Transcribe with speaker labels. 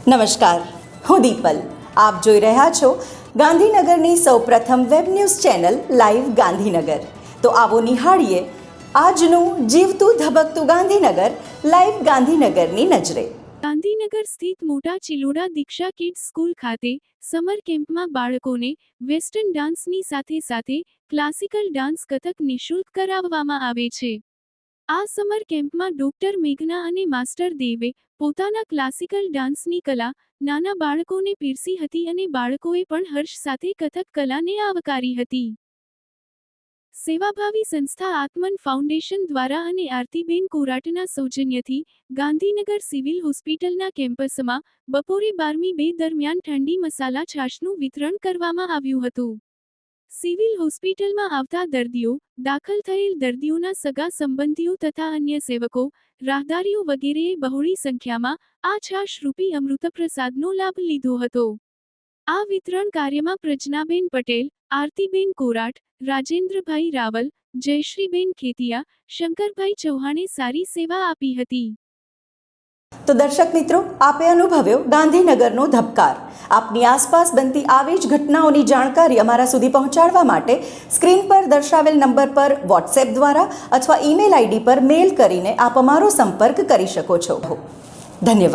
Speaker 1: નમસ્કાર, હું દીપલ. આપ જોઈ રહ્યા છો ગાંધીનગરની સૌપ્રથમ web news channel live Gandhinagar. તો આવો નિહાળીએ આજનું જીવતું ધબકતું ગાંધીનગર લાઈવ ગાંધીનગરની નજરે.
Speaker 2: ગાંધીનગર સ્થિત મોટા ચિલોડા દીક્ષા કિડ્સ સ્કૂલ ખાતે સમર કેમ્પમાં બાળકોને વેસ્ટર્ન ડાન્સની સાથે સાથે ક્લાસિકલ ડાન્સ કથક નિઃશુલ્ક કરાવવામાં આવે છે. આ સમર કેમ્પમાં ડોક્ટર મેઘના અને માસ્ટર દેવે પોતાના ક્લાસિકલ ડાન્સની કલા નાના બાળકોને પીરસી હતી અને બાળકોએ પણ હર્ષ સાથે કથક કલાને આવકારી હતી. સેવાભાવી સંસ્થા આત્મન ફાઉન્ડેશન દ્વારા અને આરતીબેન કોરાટના સૌજન્યથી ગાંધીનગર સિવિલ હોસ્પિટલના કેમ્પસમાં બપોરે 12:02 દરમિયાન ઠંડી મસાલા છાશનું વિતરણ કરવામાં આવ્યું હતું. સિવિલ હોસ્પિટલમાં આવતા દર્દીઓ, દાખલ થયેલ દર્દીઓના સગા સંબંધીઓ તથા અન્ય સેવકો, રાહદારીઓ વગેરેએ બહોળી સંખ્યામાં આ છાશરૂપી અમૃતપ્રસાદનો લાભ લીધો હતો. આ વિતરણ કાર્યમાં પ્રજ્ઞાબેન પટેલ, આરતીબેન કોરાટ, રાજેન્દ્રભાઈ રાવલ, જયશ્રીબેન ખેતિયા, શંકરભાઈ ચૌહાણે સારી સેવા આપી હતી.
Speaker 1: તો દર્શક મિત્રો, આપે અનુભવ્યો ગાંધીનગરનો ધબકાર. આપની આસપાસ બનતી આવી જ ઘટનાઓની જાણકારી અમારા સુધી પહોંચાડવા માટે સ્ક્રીન પર દર્શાવેલ નંબર પર વોટ્સએપ દ્વારા અથવા ઈમેલ આઈડી પર મેલ કરીને આપ અમારો સંપર્ક કરી શકો છો. ધન્યવાદ.